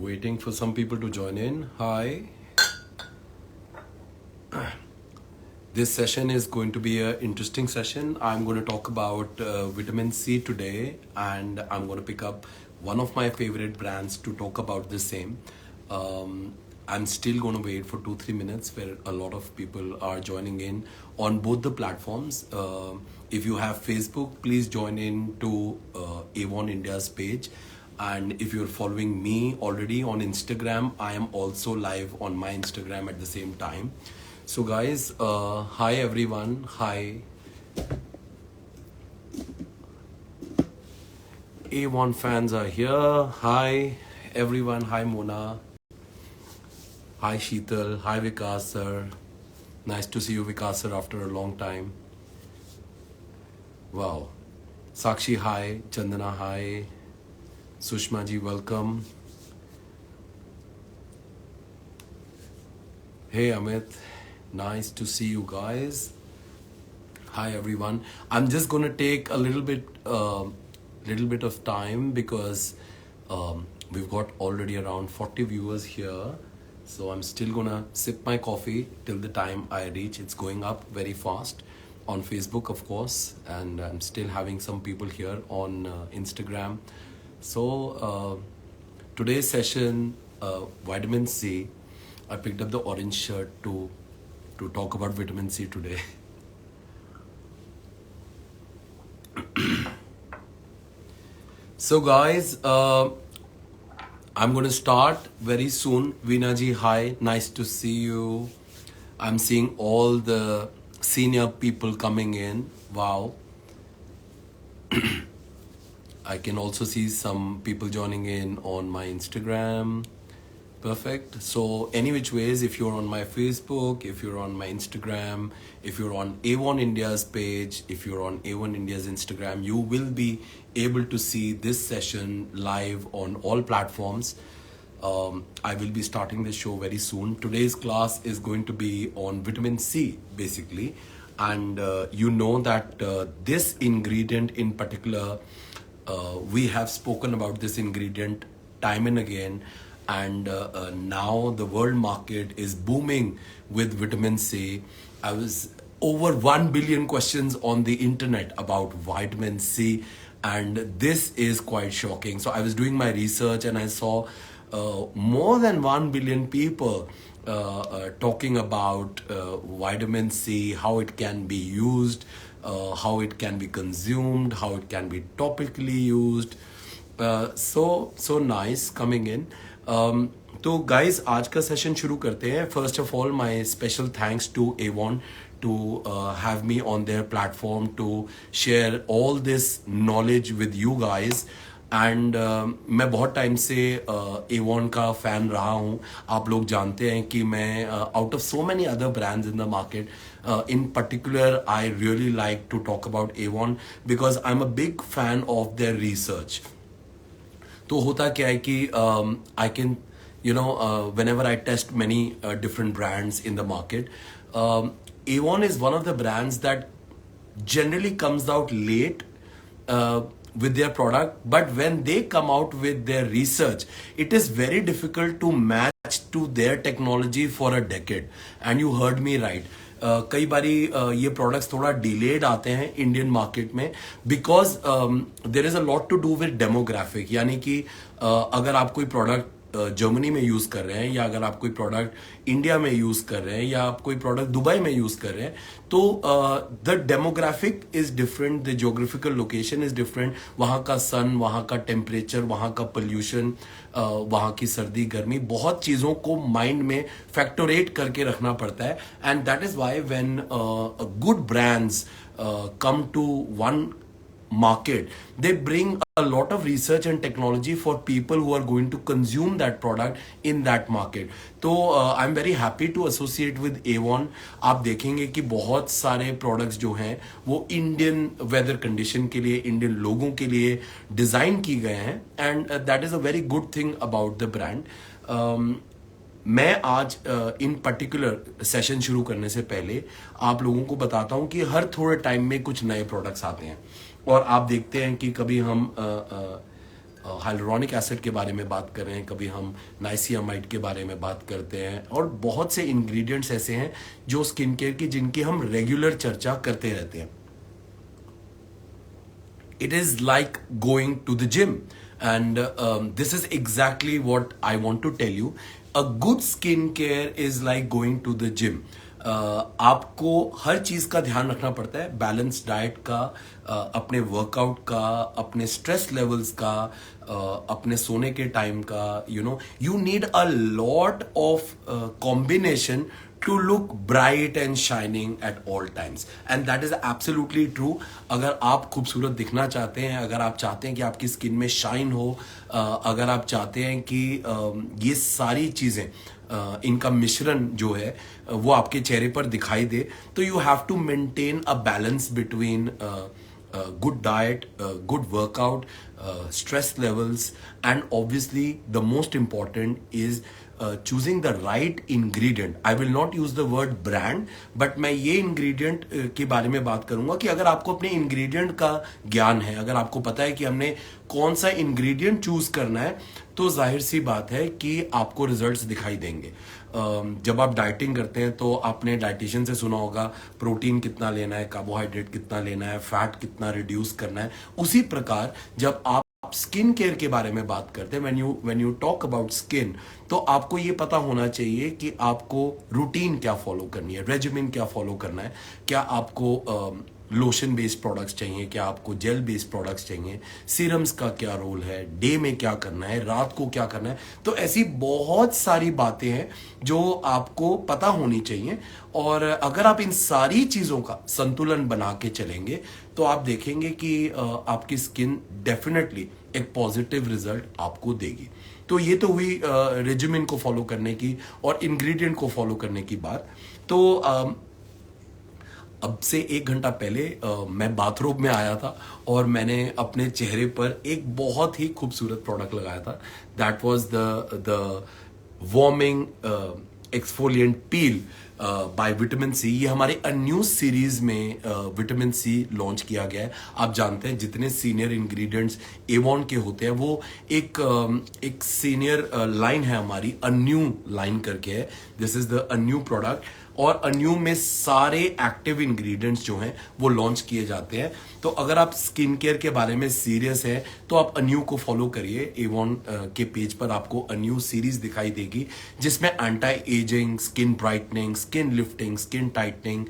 waiting for some people to join in. Hi. This session is going to be an interesting session. I'm going to talk about vitamin C today, and I'm going to pick up one of my favorite brands to talk about the same. I'm still going to wait for 2-3 minutes where a lot of people are joining in on both the platforms. If you have Facebook, please join in to Avon India's page. And if you're following me already on Instagram, I am also live on my Instagram at the same time. So guys, hi everyone, hi. A1 fans are here. Hi everyone, hi Mona. Hi Sheetal, hi Vikas sir. Nice to see you Vikas sir after a long time. Wow. Sakshi, hi. Chandana, hi. Sushma ji, welcome. Hey Amit, nice to see you guys. Hi everyone. I'm just gonna take a little bit of time because we've got already around 40 viewers here. So I'm still gonna sip my coffee till the time I reach. It's going up very fast on Facebook, of course, and I'm still having some people here on Instagram. So today's session, vitamin C. I picked up the orange shirt to talk about vitamin C today. So guys, I'm going to start very soon. Veena ji, hi, nice to see you. I'm seeing all the senior people coming in. Wow. I can also see some people joining in on my Instagram. Perfect. So any which ways, if you're on my Facebook, if you're on my Instagram, if you're on A1 India's page, if you're on A1 India's Instagram, you will be able to see this session live on all platforms. I will be starting this show very soon. Today's class is going to be on vitamin C, basically. And you know that this ingredient in particular, we have spoken about this ingredient time and again. And now the world market is booming with vitamin C. I was over 1 billion questions on the internet about vitamin C, and this is quite shocking. So I was doing my research and I saw more than 1 billion people talking about vitamin C, how it can be used, how it can be consumed, how it can be topically used. So nice coming in. तो guys आज का session शुरू करते हैं. First of all my special thanks to Avon to have me on their platform to share all this knowledge with you guys. And मैं बहुत time से Avon का फ़ैन रहा हूँ. आप लोग जानते हैं कि मैं out of so many other brands in the market, in particular I really like to talk about Avon because I'm a big fan of their research. तो होता क्या है कि I can, whenever I test many different brands in the market, Avon is one of the brands that generally comes out late with their product, but when they come out with their research, it is very difficult to match to their technology for a decade. And you heard me right. कई बारी ये products थोड़ा delayed आते हैं Indian market में because there is a lot to do with demographic. यानी कि अगर आप कोई प्रोडक्ट जर्मनी में यूज कर रहे हैं, या अगर आप कोई प्रोडक्ट इंडिया में यूज कर रहे हैं, या आप कोई प्रोडक्ट दुबई में यूज कर रहे हैं, तो the demographic is different, the geographical location is different. वहाँ का सन, वहाँ का टेम्परेचर, वहाँ का पोल्यूशन, वहाँ की सर्दी गर्मी, बहुत चीज़ों को माइंड में फैक्टोरेट करके रखना पड़ता है. And that is why when good brands come to one market, they bring a lot of research and technology for people who are going to consume that product in that market. तो I'm very happy to associate with Avon. आप देखेंगे कि बहुत सारे products जो हैं वो Indian weather condition के लिए, इंडियन लोगों के लिए डिज़ाइन की गए हैं. And that is a very good thing about the brand. मैं आज इन पर्टिकुलर सेशन शुरू करने से पहले आप लोगों को बताता हूं कि हर थोड़े टाइम में कुछ नए प्रोडक्ट्स आते हैं. और आप देखते हैं कि कभी हम हाइलुरोनिक एसिड के बारे में बात कर रहे हैं, कभी हम नाइसियामाइड के बारे में बात करते हैं, और बहुत से इंग्रेडिएंट्स ऐसे हैं जो स्किन केयर की जिनकी हम रेगुलर चर्चा करते रहते हैं. It is like going to the gym, and this is exactly what I want to tell you. A good skincare is like going to the gym. आपको हर चीज का ध्यान रखना पड़ता है, बैलेंस डाइट का, अपने वर्कआउट का, अपने स्ट्रेस लेवल्स का, अपने सोने के टाइम का. You need a lot of combination to look bright and shining at all times, and that is absolutely true. अगर आप खूबसूरत दिखना चाहते हैं, अगर आप चाहते हैं कि आपकी स्किन में शाइन हो, अगर आप चाहते हैं कि ये सारी चीजें इनका मिश्रण जो है वो आपके चेहरे पर दिखाई दे, तो you have to maintain a balance between good diet, good workout, stress levels, and obviously the most important is choosing the right ingredient. I will not use the word brand, but मैं ये ingredient के बारे में बात करूंगा कि अगर आपको अपने ingredient का ज्ञान है, अगर आपको पता है कि हमने कौन सा ingredient choose करना है, तो जाहिर सी बात है कि आपको रिजल्ट्स दिखाई देंगे. जब आप डाइटिंग करते हैं तो आपने डाइटिशियन से सुना होगा प्रोटीन कितना लेना है, कार्बोहाइड्रेट कितना लेना है, फैट कितना रिड्यूस करना है. उसी प्रकार जब आप स्किन केयर के बारे में बात करते हैं, when you talk about skin, तो आपको ये पता होना चाहिए कि आपको रूटीन क्या फॉलो करनी है, रेजिमेन क्या फॉलो करना है. क्या आपको लोशन बेस्ड प्रोडक्ट्स चाहिए, क्या आपको जेल बेस्ड प्रोडक्ट्स चाहिए, सीरम्स का क्या रोल है, डे में क्या करना है, रात को क्या करना है. तो ऐसी बहुत सारी बातें हैं जो आपको पता होनी चाहिए, और अगर आप इन सारी चीजों का संतुलन बना के चलेंगे तो आप देखेंगे कि आपकी स्किन डेफिनेटली एक पॉजिटिव रिजल्ट आपको देगी. तो ये तो हुई रेजिमेन को फॉलो करने की और इंग्रेडिएंट को फॉलो करने की बात. तो अब से 1 घंटा पहले मैं बाथरूम में आया था और मैंने अपने चेहरे पर एक बहुत ही खूबसूरत प्रोडक्ट लगाया था. That was the warming exfoliant peel by vitamin C. ये हमारे अ न्यू सीरीज में विटामिन सी लॉन्च किया गया है. आप जानते हैं जितने सीनियर इंग्रेडिएंट्स एवॉन के होते हैं वो एक सीनियर लाइन है हमारी, अ न्यू लाइन करके है. This is the a new product, और अन्यू में सारे एक्टिव इंग्रेडिएंट्स जो हैं वो लॉन्च किए जाते हैं. तो अगर आप स्किन केयर के बारे में सीरियस हैं तो आप अन्यू को फॉलो करिए. एवॉन के पेज पर आपको अन्यू सीरीज दिखाई देगी जिसमें anti ageing, skin brightening, skin lifting, skin tightening,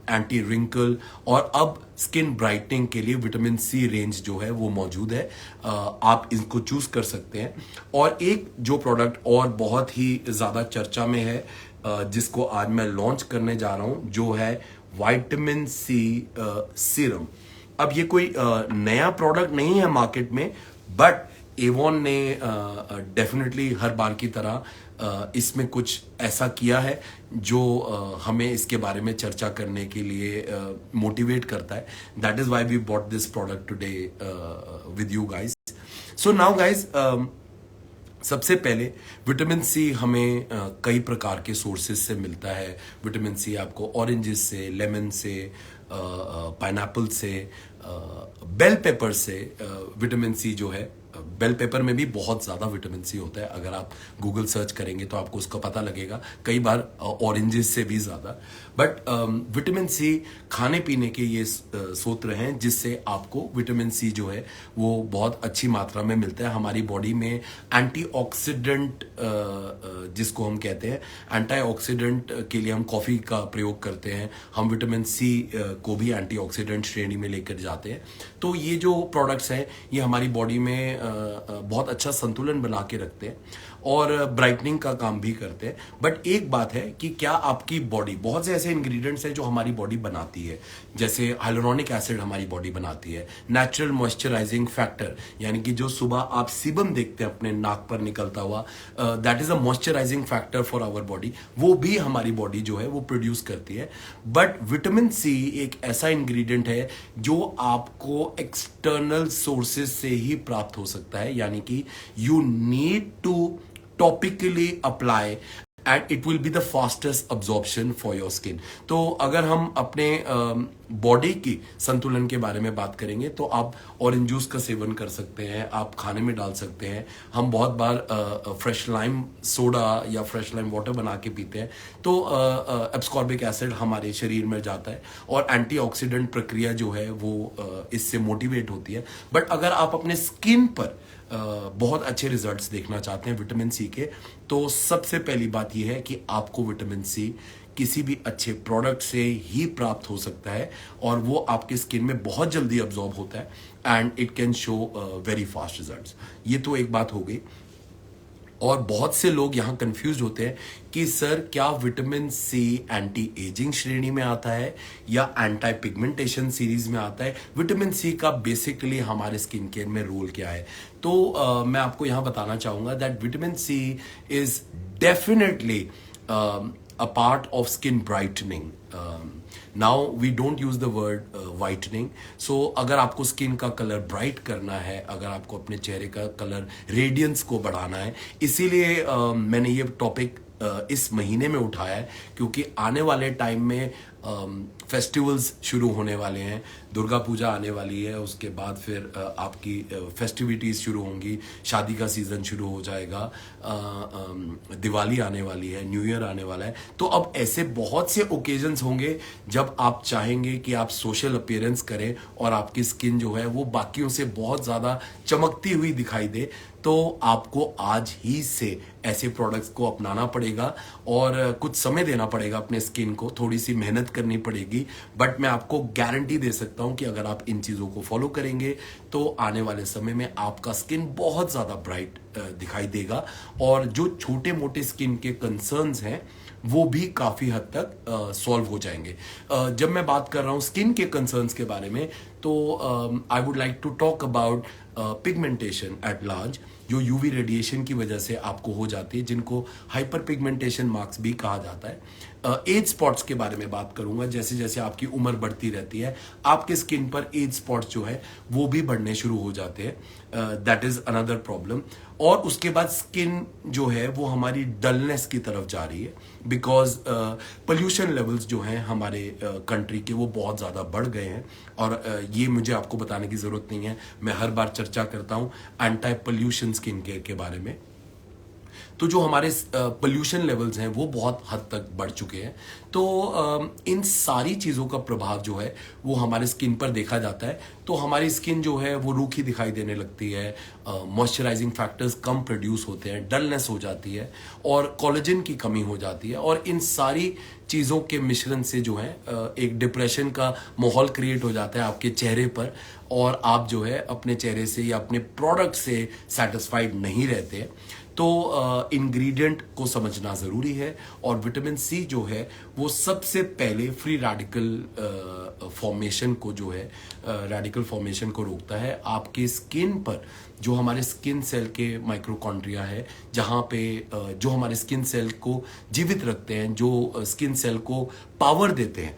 anti wrinkle, और अब स्किन ब्राइटनिंग के लिए विटामिन सी रेंज जो है वो मौजूद है. आप इसको चूज कर सकते हैं. और एक जो प्रोडक्ट और बहुत ही ज्यादा चर्चा में है, जिसको आज मैं लॉन्च करने जा रहा हूं, जो है विटामिन सी सीरम. अब ये कोई नया प्रोडक्ट नहीं है मार्केट में, बट एवॉन ने डेफिनेटली हर बार की तरह इसमें कुछ ऐसा किया है जो हमें इसके बारे में चर्चा करने के लिए मोटिवेट करता है. That is why we bought this product today with you guys. So now guys, सबसे पहले विटामिन सी हमें कई प्रकार के सोर्सेज से मिलता है. विटामिन सी आपको ऑरेंजेस से, लेमन से, पाइनएप्पल से, बेल पेपर से विटामिन सी जो है, बेल पेपर में भी बहुत ज़्यादा विटामिन सी होता है. अगर आप गूगल सर्च करेंगे तो आपको उसका पता लगेगा, कई बार ऑरेंजेस से भी ज़्यादा. बट विटामिन सी खाने पीने के ये सूत्र हैं जिससे आपको विटामिन सी जो है वो बहुत अच्छी मात्रा में मिलता है. हमारी बॉडी में एंटीऑक्सीडेंट जिसको हम कहते हैं, एंटीऑक्सीडेंट के लिए हम कॉफ़ी का प्रयोग करते हैं. हम विटामिन सी को भी एंटीऑक्सीडेंट श्रेणी में लेकर जाते हैं. तो ये जो प्रोडक्ट्स हैं ये हमारी बॉडी में बहुत अच्छा संतुलन बना के रखते हैं और ब्राइटनिंग का काम भी करते हैं. बट एक बात है कि क्या आपकी बॉडी, बहुत से ऐसे इंग्रेडिएंट्स हैं जो हमारी बॉडी बनाती है, जैसे हाइलुरोनिक एसिड हमारी बॉडी बनाती है, नेचुरल मॉइस्चराइजिंग फैक्टर, यानी कि जो सुबह आप सीबम देखते हैं अपने नाक पर निकलता हुआ, that is a moisturising factor for our body, वो भी हमारी बॉडी जो है वो प्रोड्यूस करती है. बट विटामिन सी एक ऐसा इंग्रेडिएंट है जो आपको एक्सटर्नल सोर्सेज से ही प्राप्त हो सकता है, यानी कि you need to topically apply and it will be the fastest absorption for your skin. तो अगर हम अपने बॉडी की संतुलन के बारे में बात करेंगे तो आप ऑरेंज जूस का सेवन कर सकते हैं, आप खाने में डाल सकते हैं। हम बहुत बार फ्रेश लाइम सोडा या फ्रेश लाइम वाटर बना के पीते हैं, तो एब्सकॉर्बिक एसिड हमारे शरीर में जाता है और एंटीऑक्सीडेंट प्रक्रिया जो है वो इससे मोटिवेट होती है। बट अगर आप अपने स्किन पर बहुत अच्छे रिजल्ट्स देखना चाहते हैं विटामिन सी के, तो सबसे पहली बात यह है कि आपको विटामिन सी किसी भी अच्छे प्रोडक्ट से ही प्राप्त हो सकता है और वो आपके स्किन में बहुत जल्दी अब्जॉर्ब होता है and it can show very fast results. ये तो एक बात हो गई। और बहुत से लोग यहाँ कंफ्यूज होते हैं कि सर क्या विटामिन सी एंटी एजिंग श्रेणी में आता है या एंटी पिगमेंटेशन सीरीज में आता है? विटामिन सी का बेसिकली हमारे स्किन केयर में रोल क्या है? तो मैं आपको यहाँ बताना चाहूंगा that vitamin C is definitely a part of skin brightening. Now we don't use the word whitening. So अगर आपको स्किन का कलर ब्राइट करना है, अगर आपको अपने चेहरे का कलर रेडियंस को बढ़ाना है, इसीलिए मैंने ये टॉपिक इस महीने में उठाया है, क्योंकि आने वाले टाइम में फेस्टिवल्स शुरू होने वाले हैं। दुर्गा पूजा आने वाली है, उसके बाद फिर आपकी फेस्टिविटीज़ शुरू होंगी, शादी का सीज़न शुरू हो जाएगा, दिवाली आने वाली है, न्यू ईयर आने वाला है। तो अब ऐसे बहुत से ओकेजन्स होंगे जब आप चाहेंगे कि आप सोशल अपीयरेंस करें और आपकी स्किन जो है वो बाकियों से बहुत ज़्यादा चमकती हुई दिखाई दे, तो आपको आज ही से ऐसे प्रोडक्ट्स को अपनाना पड़ेगा और कुछ समय देना पड़ेगा अपने स्किन को, थोड़ी सी मेहनत करनी पड़ेगी। बट मैं आपको गारंटी दे सकता हूं कि अगर आप इन चीज़ों को फॉलो करेंगे तो आने वाले समय में आपका स्किन बहुत ज़्यादा ब्राइट दिखाई देगा और जो छोटे मोटे स्किन के कंसर्न्स हैं वो भी काफ़ी हद तक सॉल्व हो जाएंगे। जब मैं बात कर रहा हूँ स्किन के कंसर्न्स के बारे में, तो I would like to talk about pigmentation at large, जो यूवी रेडिएशन की वजह से आपको हो जाती है, जिनको हाइपर पिगमेंटेशन मार्क्स भी कहा जाता है। एज स्पॉट्स के बारे में बात करूंगा। जैसे जैसे आपकी उम्र बढ़ती रहती है, आपके स्किन पर एज स्पॉट्स जो है वो भी बढ़ने शुरू हो जाते हैं। That is another problem. और उसके बाद स्किन जो है वो हमारी डलनेस की तरफ जा रही है, बिकॉज पोल्यूशन लेवल्स जो हैं हमारे कंट्री के वो बहुत ज़्यादा बढ़ गए हैं। और ये मुझे आपको बताने की ज़रूरत नहीं है, मैं हर बार चर्चा करता हूँ एंटी पोल्यूशन स्किन केयर के बारे में। तो जो हमारे पोल्यूशन लेवल्स हैं वो बहुत हद तक बढ़ चुके हैं। तो इन सारी चीज़ों का प्रभाव जो है वो हमारे स्किन पर देखा जाता है। तो हमारी स्किन जो है वो रूखी दिखाई देने लगती है, मॉइस्चराइजिंग फैक्टर्स कम प्रोड्यूस होते हैं, डलनेस हो जाती है और कोलेजन की कमी हो जाती है। और इन सारी चीज़ों के मिश्रण से जो है एक डिप्रेशन का माहौल क्रिएट हो जाता है आपके चेहरे पर, और आप जो है अपने चेहरे से या अपने प्रोडक्ट से सेटिस्फाइड नहीं रहते। तो इंग्रेडिएंट को समझना ज़रूरी है। और विटामिन सी जो है वो सबसे पहले फ्री रेडिकल फॉर्मेशन को जो है रेडिकल फॉर्मेशन को रोकता है। आपके स्किन पर जो हमारे स्किन सेल के माइक्रोकॉन्ड्रिया है, जहाँ पे जो हमारे स्किन सेल को जीवित रखते हैं, जो स्किन सेल को पावर देते हैं,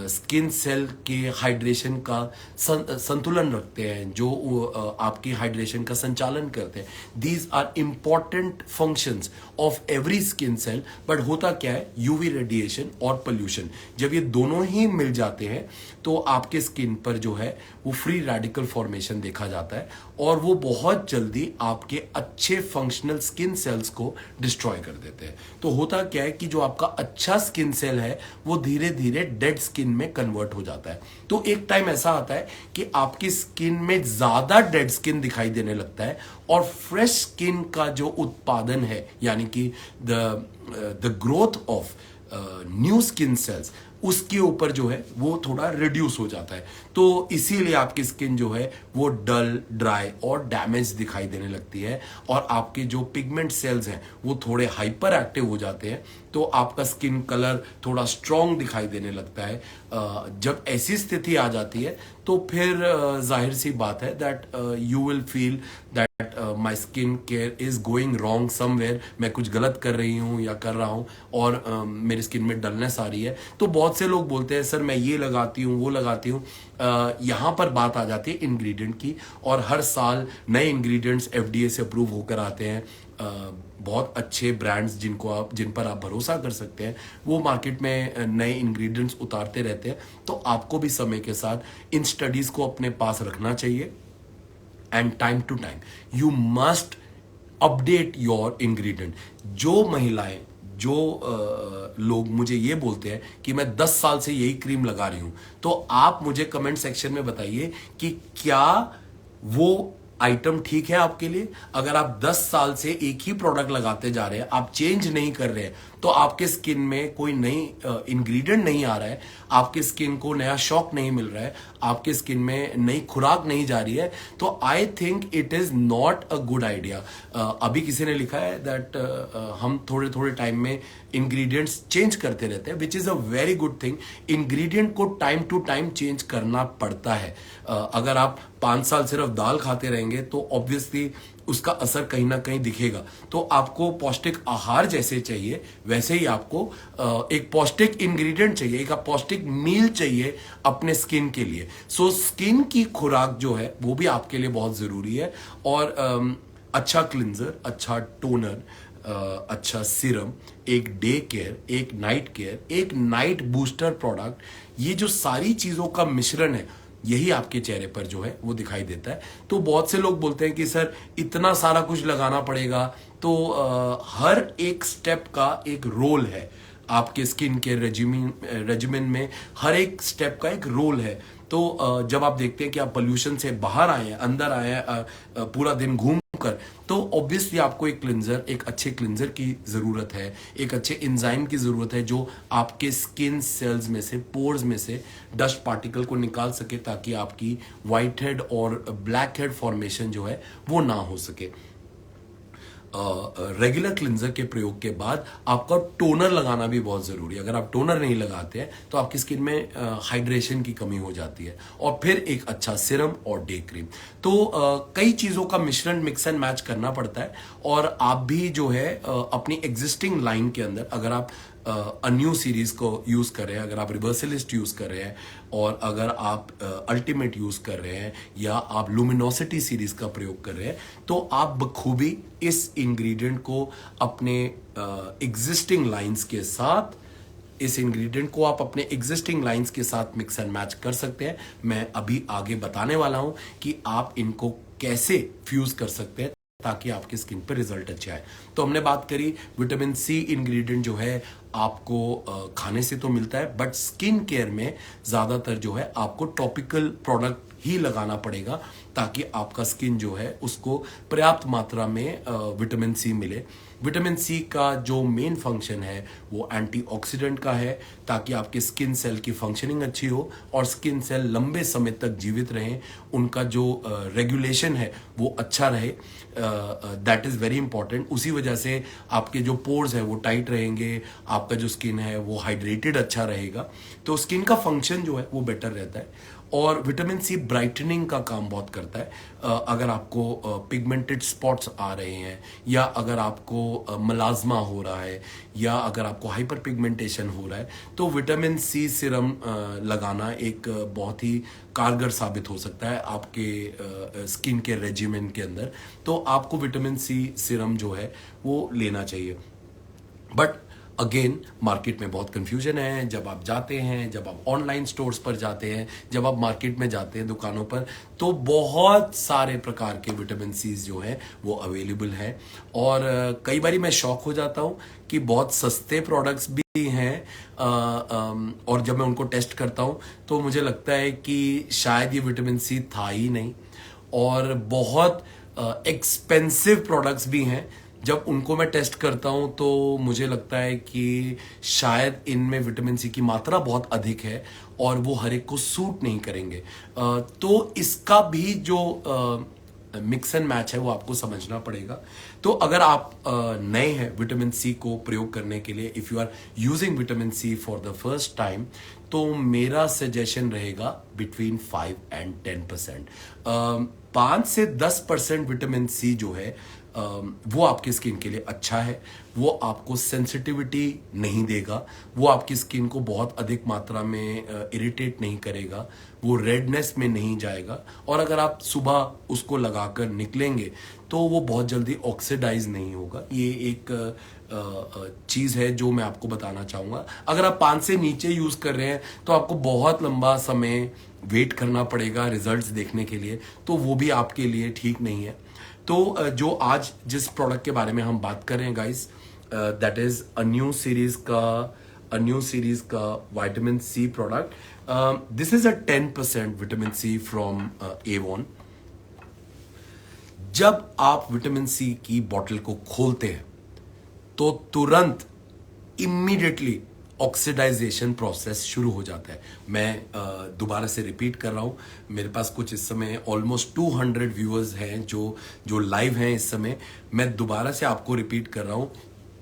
स्किन सेल के हाइड्रेशन का संतुलन रखते हैं, जो आपके हाइड्रेशन का संचालन करते हैं। These are important functions of every skin cell. But होता क्या है, यूवी रेडिएशन और पोल्यूशन जब ये दोनों ही मिल जाते हैं तो आपके स्किन पर जो है वो फ्री रेडिकल फॉर्मेशन देखा जाता है और वो बहुत जल्दी आपके अच्छे फंक्शनल स्किन सेल्स को डिस्ट्रॉय कर देते हैं। तो होता क्या है कि जो आपका अच्छा स्किन सेल है वो धीरे धीरे डेड स्किन में कन्वर्ट हो जाता है। तो एक टाइम ऐसा आता है कि आपकी स्किन में ज्यादा डेड स्किन दिखाई देने लगता है और फ्रेश स्किन का जो उत्पादन है, यानी कि the growth of new skin cells, उसके ऊपर जो है वो थोड़ा रिड्यूस हो जाता है। तो इसीलिए आपकी स्किन जो है वो डल, ड्राई और डैमेज दिखाई देने लगती है और आपके जो पिगमेंट सेल्स हैं वो थोड़े हाइपर एक्टिव हो जाते हैं। तो आपका स्किन कलर थोड़ा स्ट्रॉन्ग दिखाई देने लगता है। जब ऐसी स्थिति आ जाती है तो फिर जाहिर सी बात है that you will feel that my skin care is going wrong somewhere, मैं कुछ गलत कर रही हूँ या कर रहा हूँ और मेरी स्किन में डलनेस आ रही है। तो बहुत से लोग बोलते हैं सर मैं ये लगाती हूँ वो लगाती हूँ। यहाँ पर बात आ जाती है इंग्रेडिएंट की, और हर साल नए इंग्रेडिएंट्स FDA से अप्रूव होकर आते हैं। बहुत अच्छे ब्रांड्स जिन पर आप भरोसा कर सकते हैं, वो मार्केट में नए इंग्रेडिएंट्स उतारते रहते हैं। तो आपको भी समय के साथ इन स्टडीज को अपने पास रखना चाहिए and time to time you must update your ingredient. जो महिलाएं, जो लोग मुझे ये बोलते हैं कि मैं 10 साल से यही क्रीम लगा रही हूं, तो आप मुझे कमेंट सेक्शन में बताइए कि क्या वो आइटम ठीक है आपके लिए। अगर आप 10 साल से एक ही प्रोडक्ट लगाते जा रहे हैं, आप चेंज नहीं कर रहे हैं, तो आपके स्किन में कोई नई इंग्रेडिएंट नहीं आ रहा है, आपके स्किन को नया शॉक नहीं मिल रहा है, आपके स्किन में नई खुराक नहीं जा रही है, तो I think it is not a good idea. अभी किसी ने लिखा है दैट हम थोड़े थोड़े टाइम में इंग्रेडिएंट्स चेंज करते रहते हैं, which is a very good thing. Ingredient को टाइम टू टाइम चेंज करना पड़ता है। अगर आप 5 साल सिर्फ दाल खाते रहेंगे तो ऑब्वियसली उसका असर कहीं ना कहीं दिखेगा। तो आपको पौष्टिक आहार जैसे चाहिए, वैसे ही आपको एक पौष्टिक इंग्रेडिएंट चाहिए, एक पौष्टिक मील चाहिए अपने स्किन के लिए। सो स्किन की खुराक जो है वो भी आपके लिए बहुत जरूरी है। और अच्छा क्लिंजर, अच्छा टोनर, अच्छा सीरम, एक डे केयर, एक नाइट केयर, एक नाइट बूस्टर प्रोडक्ट, ये जो सारी चीजों का मिश्रण है, यही आपके चेहरे पर जो है वो दिखाई देता है। तो बहुत से लोग बोलते हैं कि सर इतना सारा कुछ लगाना पड़ेगा, तो हर एक स्टेप का एक रोल है। आपके स्किन के रेजिमेन में हर एक स्टेप का एक रोल है। तो जब आप देखते हैं कि आप पोल्यूशन से बाहर आए हैं, अंदर आए हैं पूरा दिन घूम कर, तो ऑब्वियसली आपको एक क्लिंजर, एक अच्छे क्लिंजर की जरूरत है, एक अच्छे एंजाइम की जरूरत है जो आपके स्किन सेल्स में से, पोर्स में से डस्ट पार्टिकल को निकाल सके, ताकि आपकी व्हाइट हेड और ब्लैक हेड फॉर्मेशन जो है वो ना हो सके। रेगुलर क्लिंजर के प्रयोग के बाद आपका टोनर लगाना भी बहुत जरूरी है। अगर आप टोनर नहीं लगाते हैं तो आपकी स्किन में हाइड्रेशन की कमी हो जाती है। और फिर एक अच्छा सीरम और डे क्रीम। तो कई चीजों का मिश्रण, मिक्स एंड मैच करना पड़ता है। और आप भी जो है अपनी एग्जिस्टिंग लाइन के अंदर, अगर आप अ न्यू सीरीज को यूज कर रहे हैं, अगर आप रिवर्सलिस्ट यूज कर रहे हैं, और अगर आप अल्टीमेट यूज कर रहे हैं, या आप लुमिनोसिटी सीरीज का प्रयोग कर रहे हैं, तो आप बखूबी इस इंग्रेडिएंट को अपने एग्जिस्टिंग लाइंस के साथ, इस इंग्रेडिएंट को आप अपने एग्जिस्टिंग लाइंस के साथ मिक्स एंड मैच कर सकते हैं। मैं अभी आगे बताने वाला हूं कि आप इनको कैसे फ्यूज कर सकते हैं ताकि आपकी स्किन पर रिजल्ट अच्छे आए। तो हमने बात करी विटामिन सी इंग्रेडिएंट जो है आपको खाने से तो मिलता है, बट स्किन केयर में ज्यादातर जो है आपको टॉपिकल प्रोडक्ट ही लगाना पड़ेगा, ताकि आपका स्किन जो है उसको पर्याप्त मात्रा में विटामिन सी मिले। विटामिन सी का जो मेन फंक्शन है वो एंटीऑक्सीडेंट का है, ताकि आपके स्किन सेल की फंक्शनिंग अच्छी हो और स्किन सेल लंबे समय तक जीवित रहें, उनका जो रेगुलेशन है वो अच्छा रहे। That is very important. उसी वजह से आपके जो पोर्स है वो टाइट रहेंगे, आपका जो स्किन है वो हाइड्रेटेड अच्छा रहेगा, तो स्किन का फंक्शन जो है वो बेटर रहता है। और विटामिन सी ब्राइटनिंग का काम बहुत करता है। अगर आपको पिगमेंटेड स्पॉट्स आ रहे हैं, या अगर आपको मलाज्मा हो रहा है, या अगर आपको हाइपर पिगमेंटेशन हो रहा है, तो विटामिन सी सीरम लगाना एक बहुत ही कारगर साबित हो सकता है आपके स्किन के रेजिमेन के अंदर। तो आपको विटामिन सी सीरम जो है वो लेना चाहिए। बट अगेन मार्केट में बहुत कंफ्यूजन है। जब आप जाते हैं, जब आप ऑनलाइन स्टोर्स पर जाते हैं, जब आप मार्केट में जाते हैं दुकानों पर, तो बहुत सारे प्रकार के विटामिन सी जो है वो अवेलेबल है। और कई बारी मैं शॉक हो जाता हूं कि बहुत सस्ते प्रोडक्ट्स भी हैं, और जब मैं उनको टेस्ट करता हूं तो मुझे लगता है कि शायद ये विटामिन सी था ही नहीं। और बहुत एक्सपेंसिव प्रोडक्ट्स भी हैं, जब उनको मैं टेस्ट करता हूं तो मुझे लगता है कि शायद इनमें विटामिन सी की मात्रा बहुत अधिक है और वो हर एक को सूट नहीं करेंगे। तो इसका भी जो मिक्स एंड मैच है वो आपको समझना पड़ेगा। तो अगर आप नए हैं विटामिन सी को प्रयोग करने के लिए, if you are using vitamin C for the first time, तो मेरा सजेशन रहेगा बिटवीन 5 and 10%। 5 से 10% विटामिन सी जो है वो आपकी स्किन के लिए अच्छा है। वो आपको सेंसिटिविटी नहीं देगा, वो आपकी स्किन को बहुत अधिक मात्रा में इरिटेट नहीं करेगा, वो रेडनेस में नहीं जाएगा। और अगर आप सुबह उसको लगाकर निकलेंगे तो वो बहुत जल्दी ऑक्सीडाइज नहीं होगा। ये एक चीज़ है जो मैं आपको बताना चाहूँगा। अगर आप 5 से नीचे यूज़ कर रहे हैं तो आपको बहुत लंबा समय वेट करना पड़ेगा रिजल्ट्स देखने के लिए, तो वो भी आपके लिए ठीक नहीं है। तो जो आज जिस प्रोडक्ट के बारे में हम बात कर रहे हैं guys, that is a new series का vitamin C product. This is a 10% vitamin C from Avon. जब आप विटामिन सी की बॉटल को खोलते हैं तो तुरंत इमीडिएटली ऑक्सीडाइजेशन प्रोसेस शुरू हो जाता है। मैं दोबारा से रिपीट कर रहा हूँ, मेरे पास कुछ इस समय ऑलमोस्ट 200 व्यूअर्स हैं जो लाइव हैं इस समय। मैं दोबारा से आपको रिपीट कर रहा हूँ,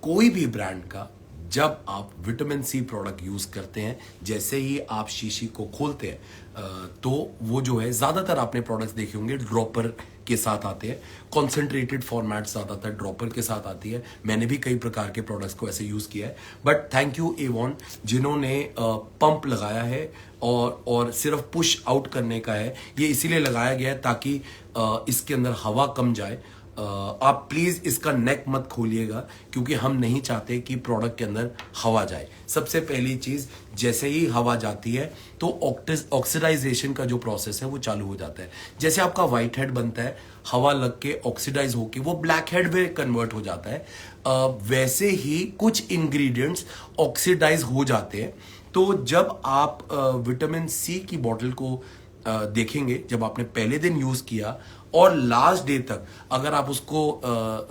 कोई भी ब्रांड का जब आप विटामिन सी प्रोडक्ट यूज करते हैं, जैसे ही आप शीशी को खोलते हैं तो वो जो है, ज्यादातर आपने प्रोडक्ट्स देखे होंगे ड्रॉपर के साथ आते हैं। कॉन्सेंट्रेटेड फॉर्मेट ज्यादातर ड्रॉपर के साथ आती है। मैंने भी कई प्रकार के प्रोडक्ट्स को ऐसे यूज किया है, बट थैंक यू एवॉन जिन्होंने पंप लगाया है और सिर्फ पुश आउट करने का है। ये इसीलिए लगाया गया है ताकि इसके अंदर हवा कम जाए। आप प्लीज इसका नेक मत खोलिएगा, क्योंकि हम नहीं चाहते कि प्रोडक्ट के अंदर हवा जाए। सबसे पहली चीज, जैसे ही हवा जाती है तो ऑक्सीडाइजेशन का जो प्रोसेस है वो चालू हो जाता है। जैसे आपका व्हाइट हेड बनता है, हवा लग के ऑक्सीडाइज होके वो ब्लैक हेड में कन्वर्ट हो जाता है, वैसे ही कुछ इंग्रेडिएंट्स ऑक्सीडाइज हो जाते हैं। तो जब आप विटामिन सी की बॉटल को देखेंगे, जब आपने पहले दिन यूज किया और लास्ट डे तक अगर आप उसको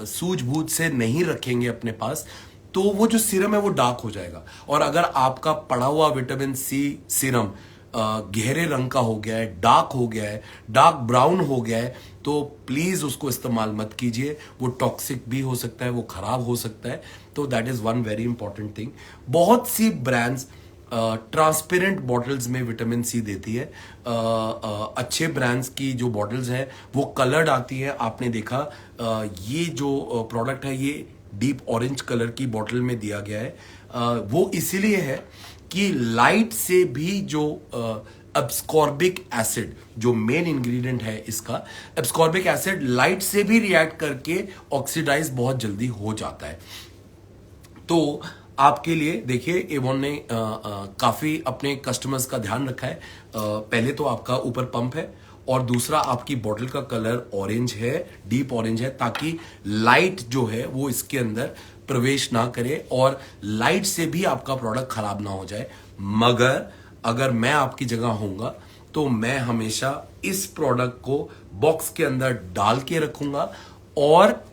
सूझबूझ से नहीं रखेंगे अपने पास, तो वो जो सीरम है वो डार्क हो जाएगा। और अगर आपका पड़ा हुआ विटामिन सी सीरम गहरे रंग का हो गया है, डार्क हो गया है, डार्क ब्राउन हो गया है, तो प्लीज उसको इस्तेमाल मत कीजिए। वो टॉक्सिक भी हो सकता है, वो खराब हो सकता है। तो that is one very important thing. बहुत सी ब्रांड्स ट्रांसपेरेंट बॉटल्स में विटामिन सी देती है। अच्छे ब्रांड्स की जो बॉटल्स हैं वो कलर्ड आती है। आपने देखा ये जो प्रोडक्ट है ये डीप ऑरेंज कलर की बॉटल में दिया गया है। वो इसीलिए है कि लाइट से भी जो एब्सकॉर्बिक एसिड, जो मेन इंग्रेडिएंट है इसका, एब्सकॉर्बिक एसिड लाइट से भी रिएक्ट करके ऑक्सीडाइज बहुत जल्दी हो जाता है। तो आपके लिए देखिए, एवॉन ने काफी अपने कस्टमर्स का ध्यान रखा है। पहले तो आपका ऊपर पंप है और दूसरा आपकी बॉटल का कलर ऑरेंज है, डीप ऑरेंज है, ताकि लाइट जो है वो इसके अंदर प्रवेश ना करे और लाइट से भी आपका प्रोडक्ट खराब ना हो जाए। मगर अगर मैं आपकी जगह होऊंगा तो मैं हमेशा इस प्रोडक्ट को बॉक्स के अंदर डाल के रखूंगा और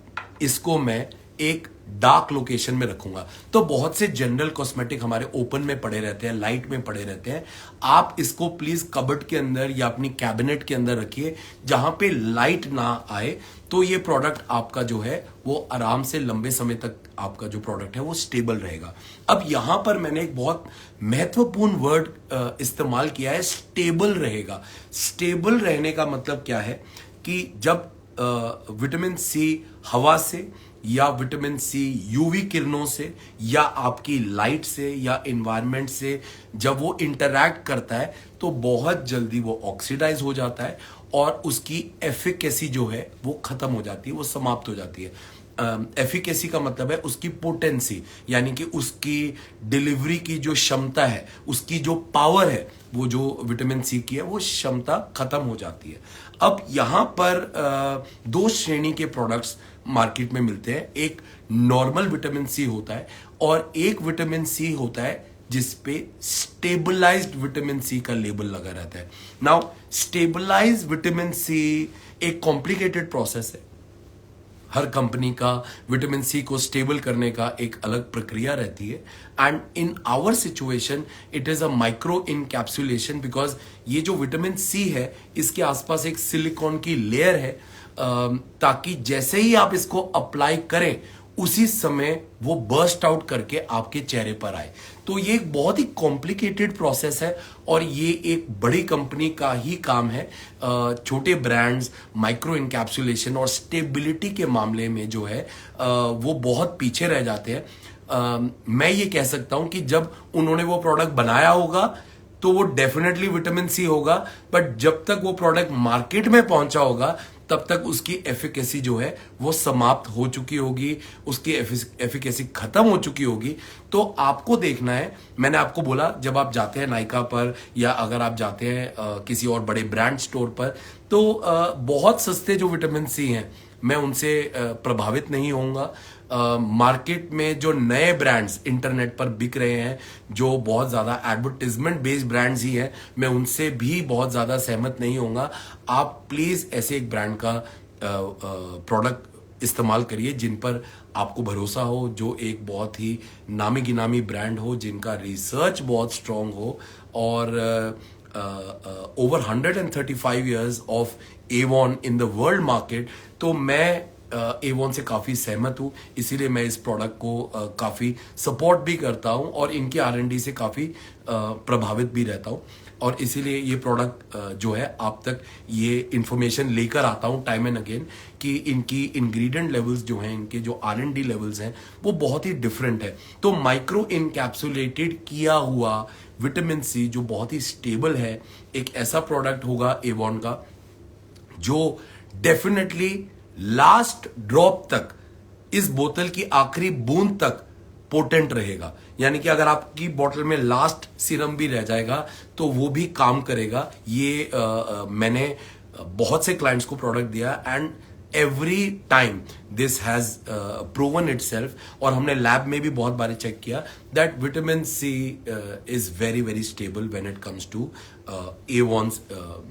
इसको मैं एक डार्क लोकेशन में रखूंगा। तो बहुत से जनरल कॉस्मेटिक हमारे ओपन में पड़े रहते हैं, लाइट में पड़े रहते हैं। आप इसको प्लीज कबर्ड के अंदर या अपनी कैबिनेट के अंदर रखिए जहां पे लाइट ना आए। तो ये प्रोडक्ट आपका जो है वो आराम से लंबे समय तक आपका जो प्रोडक्ट है वो स्टेबल रहेगा। अब यहां पर मैंने एक बहुत महत्वपूर्ण वर्ड इस्तेमाल किया है, स्टेबल रहेगा। स्टेबल रहने का मतलब क्या है कि जब विटामिन सी हवा से या विटामिन सी यूवी किरणों से या आपकी लाइट से या एनवायरनमेंट से जब वो इंटरैक्ट करता है तो बहुत जल्दी वो ऑक्सीडाइज हो जाता है और उसकी एफिकेसी जो है वो खत्म हो जाती है, वो समाप्त हो जाती है। एफिकेसी का मतलब है उसकी पोटेंसी, यानी कि उसकी डिलीवरी की जो क्षमता है, उसकी जो पावर है, वो जो विटामिन सी की है वो क्षमता खत्म हो जाती है। अब यहां पर दो श्रेणी के प्रोडक्ट्स मार्केट में मिलते हैं। एक नॉर्मल विटामिन सी होता है और एक विटामिन सी होता है जिसपे स्टेबलाइज्ड विटामिन सी का लेबल लगा रहता है। नाउ स्टेबलाइज्ड विटामिन सी एक कॉम्प्लिकेटेड प्रोसेस है। हर कंपनी का विटामिन सी को स्टेबल करने का एक अलग प्रक्रिया रहती है। And in our situation it is a micro encapsulation, because ये जो विटामिन सी है इसके आसपास एक सिलिकॉन की लेयर है, ताकि जैसे ही आप इसको अप्लाई करें उसी समय वो बर्स्ट आउट करके आपके चेहरे पर आए। तो ये एक बहुत ही कॉम्प्लिकेटेड प्रोसेस है और ये एक बड़ी कंपनी का ही काम है। छोटे ब्रांड्स माइक्रो इनकैप्सुलेशन और स्टेबिलिटी के मामले में जो है वो बहुत पीछे रह जाते हैं। मैं ये कह सकता हूं कि जब उन्होंने वो प्रोडक्ट बनाया होगा तो वो डेफिनेटली विटामिन सी होगा, बट जब तक वो प्रोडक्ट मार्केट में पहुंचा होगा तब तक उसकी एफिकेसी जो है वो समाप्त हो चुकी होगी, उसकी एफिकेसी खत्म हो चुकी होगी। तो आपको देखना है, मैंने आपको बोला जब आप जाते हैं नायका पर या अगर आप जाते हैं किसी और बड़े ब्रांड स्टोर पर, तो बहुत सस्ते जो विटामिन सी हैं मैं उनसे प्रभावित नहीं होऊंगा। मार्केट में जो नए ब्रांड्स इंटरनेट पर बिक रहे हैं, जो बहुत ज़्यादा एडवर्टीजमेंट बेस्ड ब्रांड्स ही हैं, मैं उनसे भी बहुत ज़्यादा सहमत नहीं होऊंगा। आप प्लीज़ ऐसे एक ब्रांड का प्रोडक्ट इस्तेमाल करिए जिन पर आपको भरोसा हो, जो एक बहुत ही नामी गिनामी ब्रांड हो, जिनका रिसर्च बहुत स्ट्रांग हो और over 135 years of Avon in the world market. तो मैं एवॉन से काफ़ी सहमत हूँ, इसीलिए मैं इस प्रोडक्ट को काफ़ी सपोर्ट भी करता हूँ और इनकी R&D से काफ़ी प्रभावित भी रहता हूँ। और इसीलिए ये प्रोडक्ट जो है आप तक ये इंफॉर्मेशन लेकर आता हूँ टाइम एंड अगेन कि इनकी इंग्रेडिएंट लेवल्स जो हैं, इनके जो R&D लेवल्स हैं वो बहुत ही डिफरेंट है। तो माइक्रो इनकैप्सुलेटेड किया हुआ विटामिन सी जो बहुत ही स्टेबल है, एक ऐसा प्रोडक्ट होगा एवॉन का जो डेफिनेटली लास्ट ड्रॉप तक, इस बोतल की आखिरी बूंद तक पोटेंट रहेगा। यानी कि अगर आपकी बोतल में लास्ट सीरम भी रह जाएगा तो वो भी काम करेगा। ये मैंने बहुत से क्लाइंट्स को प्रोडक्ट दिया and every time this has proven itself. और हमने लैब में भी बहुत बार चेक किया that vitamin C is very very stable when it comes to Avon's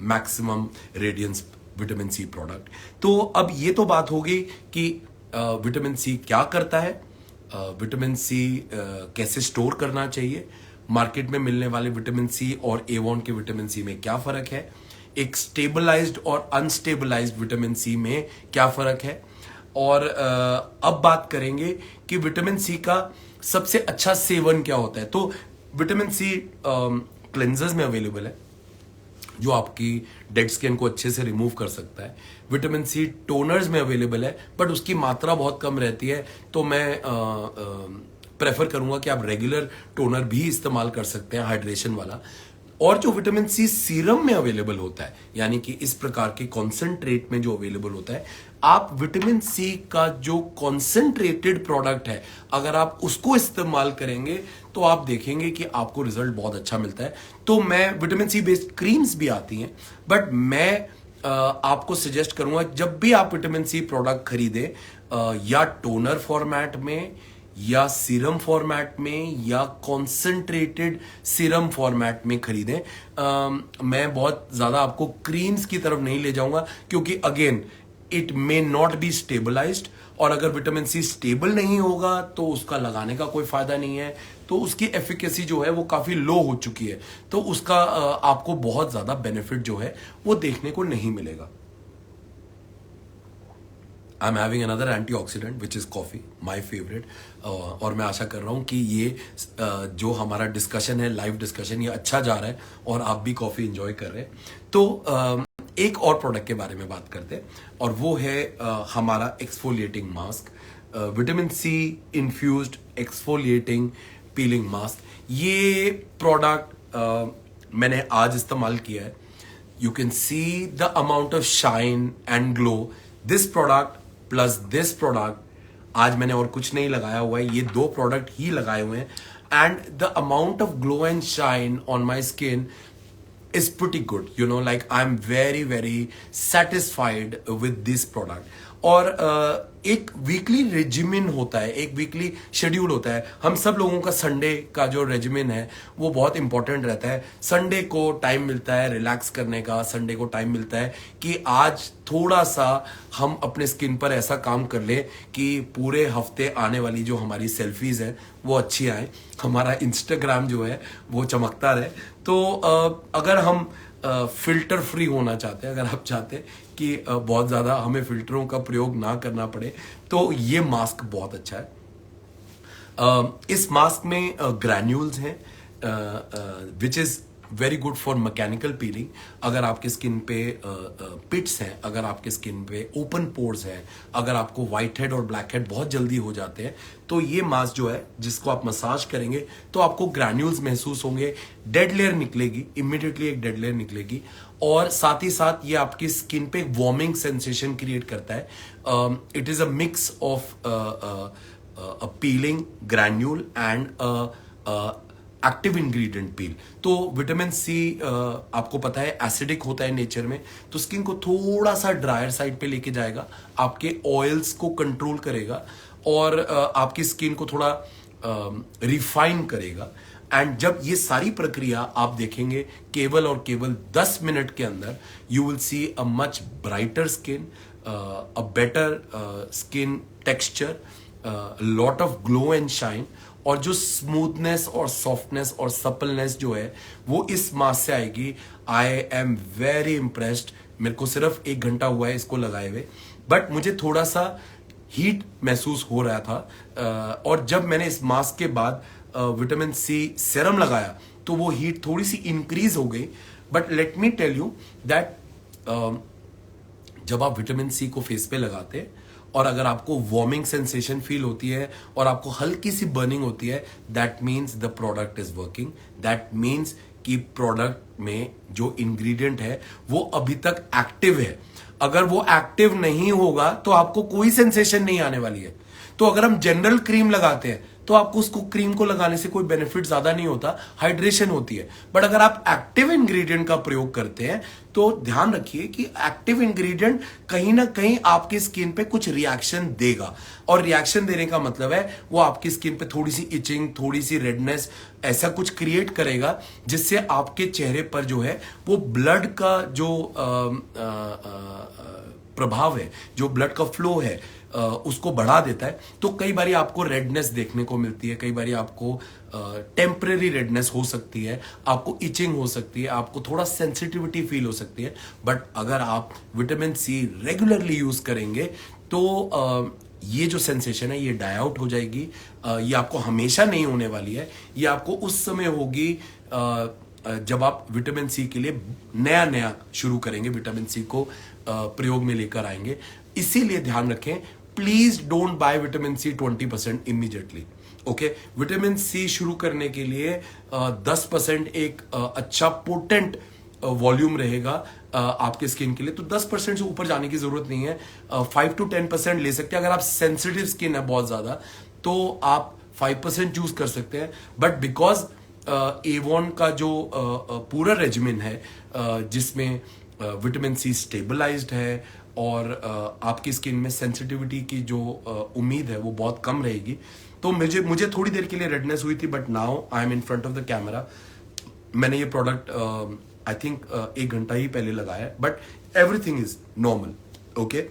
maximum radiance vitamin C product. तो अब ये तो बात होगी कि विटामिन सी क्या करता है, विटामिन सी कैसे स्टोर करना चाहिए, मार्केट में मिलने वाले विटामिन सी और एवॉन के विटामिन सी में क्या फर्क है, एक स्टेबलाइज्ड और अनस्टेबलाइज्ड विटामिन सी में क्या फर्क है। और अब बात करेंगे कि विटामिन सी का सबसे अच्छा सेवन क्या होता है। तो विटामिन सी क्लेंजर्स में अवेलेबल है जो आपकी डेड स्किन को अच्छे से रिमूव कर सकता है। विटामिन सी टोनर्स में अवेलेबल है बट उसकी मात्रा बहुत कम रहती है, तो मैं प्रेफर करूंगा कि आप रेगुलर टोनर भी इस्तेमाल कर सकते हैं हाइड्रेशन वाला। और जो विटामिन सी सीरम में अवेलेबल होता है, यानी कि इस प्रकार के कॉन्सेंट्रेट में जो अवेलेबल होता है, आप विटामिन सी का जो कॉन्सेंट्रेटेड प्रोडक्ट है अगर आप उसको इस्तेमाल करेंगे तो आप देखेंगे कि आपको रिजल्ट बहुत अच्छा मिलता है। तो मैं विटामिन सी बेस्ड क्रीम्स भी आती हैं, बट मैं आपको सजेस्ट करूंगा जब भी आप विटामिन सी प्रोडक्ट खरीदें, या टोनर फॉर्मेट में या सीरम फॉर्मेट में या कॉन्सेंट्रेटेड सीरम फॉर्मेट में खरीदें। मैं बहुत ज़्यादा आपको क्रीम्स की तरफ नहीं ले जाऊंगा क्योंकि again it may not be stabilised, और अगर विटामिन सी स्टेबल नहीं होगा तो उसका लगाने का कोई फायदा नहीं है। तो उसकी एफिकेसी जो है वो काफ़ी लो हो चुकी है, तो उसका आपको बहुत ज़्यादा बेनिफिट जो है वो देखने को नहीं मिलेगा। I am having another antioxidant which is coffee, my favourite. और मैं आशा कर रहा हूँ कि ये जो हमारा डिस्कशन है, लाइव डिस्कशन, ये अच्छा जा रहा है और आप भी कॉफ़ी इंजॉय कर रहे हैं। तो एक और प्रोडक्ट के बारे में बात करते हैं और वो है हमारा exfoliating mask, vitamin C infused exfoliating peeling mask. ये प्रोडक्ट मैंने आज इस्तेमाल किया है। You can see the amount of shine and glow. This product plus this product, आज मैंने और कुछ नहीं लगाया हुआ है, ये दो प्रोडक्ट ही लगाए हुए हैं and the amount of glow and shine on my skin is pretty good, you know, like I'm very very satisfied with this product. और एक वीकली रेजिमेन होता है, एक वीकली शेड्यूल होता है। हम सब लोगों का संडे का जो रेजिमेन है वो बहुत इंपॉर्टेंट रहता है। संडे को टाइम मिलता है रिलैक्स करने का, संडे को टाइम मिलता है कि आज थोड़ा सा हम अपने स्किन पर ऐसा काम कर ले कि पूरे हफ्ते आने वाली जो हमारी सेल्फीज है वो अच्छी आए, हमारा इंस्टाग्राम जो है वो चमकता रहे। तो अगर हम फिल्टर फ्री होना चाहते हैं, अगर आप चाहते हैं कि बहुत ज़्यादा हमें फिल्टरों का प्रयोग ना करना पड़े, तो ये मास्क बहुत अच्छा है। इस मास्क में ग्रैन्यूल्स हैं which is very good for mechanical piling. अगर आपके स्किन पे पिट्स हैं, अगर आपके स्किन पे ओपन पोर्स हैं, अगर आपको वाइट हेड और ब्लैक हेड बहुत जल्दी हो जाते हैं, तो ये मास्क जो है जिसको आप मसाज करेंगे तो आपको ग्रैन्यूल्स महसूस होंगे, डेड लेयर निकलेगी, इमिडिएटली एक डेड लेयर निकलेगी, और साथ ही साथ ये आपकी स्किन पे एक वार्मिंग सेंसेशन क्रिएट करता है। It is a mix of a peeling granule and active ingredient peel. तो विटामिन सी आपको पता है एसिडिक होता है नेचर में, तो स्किन को थोड़ा सा ड्रायर साइड पे लेके जाएगा, आपके ऑयल्स को कंट्रोल करेगा और आपकी स्किन को थोड़ा रिफाइन करेगा। एंड जब ये सारी प्रक्रिया आप देखेंगे केवल और केवल 10 मिनट के अंदर, you will see a much brighter skin, a better skin texture, lot of glow and shine, और जो स्मूथनेस और सॉफ्टनेस और सपलनेस जो है वो इस मास्क से आएगी। I am very impressed. मेरे को सिर्फ 1 घंटा हुआ है इसको लगाए हुए, बट मुझे थोड़ा सा हीट महसूस हो रहा था, और जब मैंने इस मास्क के बाद विटामिन सी सेरम लगाया तो वो हीट थोड़ी सी इंक्रीज हो गई। But let me tell you that जब आप विटामिन सी को फेस पे लगाते हैं और अगर आपको वार्मिंग सेंसेशन फील होती है और आपको हल्की सी बर्निंग होती है, that means the product is working. That means कि प्रोडक्ट में जो इंग्रेडिएंट है वो अभी तक एक्टिव है। अगर वो एक्टिव नहीं होगा तो आपको कोई सेंसेशन नहीं आने वाली है। तो अगर हम जनरल क्रीम लगाते हैं तो आपको उसको क्रीम को लगाने से कोई बेनिफिट ज्यादा नहीं होता, हाइड्रेशन होती है। बट अगर आप एक्टिव इंग्रेडिएंट का प्रयोग करते हैं तो ध्यान रखिए कि एक्टिव इंग्रेडिएंट कहीं ना कहीं आपकी स्किन पे कुछ रिएक्शन देगा, और रिएक्शन देने का मतलब है वो आपकी स्किन पे थोड़ी सी इचिंग, थोड़ी सी रेडनेस, ऐसा कुछ क्रिएट करेगा जिससे आपके चेहरे पर जो है वो ब्लड का जो प्रभाव है, जो ब्लड का फ्लो है, उसको बढ़ा देता है। तो कई बारी आपको रेडनेस देखने को मिलती है, कई बारी आपको टेम्परेरी रेडनेस हो सकती है, आपको इचिंग हो सकती है, आपको थोड़ा सेंसिटिविटी फील हो सकती है। बट अगर आप विटामिन सी रेगुलरली यूज करेंगे तो ये जो सेंसेशन है ये डाई आउट हो जाएगी। ये आपको हमेशा नहीं होने वाली है, ये आपको उस समय होगी जब आप विटामिन सी के लिए नया नया शुरू करेंगे, विटामिन सी को प्रयोग में लेकर आएंगे। इसीलिए ध्यान रखें, please don't buy vitamin C 20% immediately. Okay, vitamin C शुरू करने के लिए 10% एक अच्छा पोटेंट वॉल्यूम रहेगा आपके स्किन के लिए। तो 10% से ऊपर जाने की जरूरत नहीं है, 5 to 10% ले सकते हैं। अगर आप सेंसिटिव स्किन है बहुत ज्यादा तो आप 5% चूज कर सकते हैं। बट बिकॉज एवॉन का जो पूरा रेजिमेन है जिसमें विटामिन सी स्टेबलाइज्ड है और आपकी स्किन में सेंसिटिविटी की जो उम्मीद है वो बहुत कम रहेगी। तो मुझे थोड़ी देर के लिए रेडनेस हुई थी, but now I am in front of the camera. मैंने ये प्रोडक्ट आई थिंक 1 घंटा ही पहले लगाया है, but everything is normal. Okay,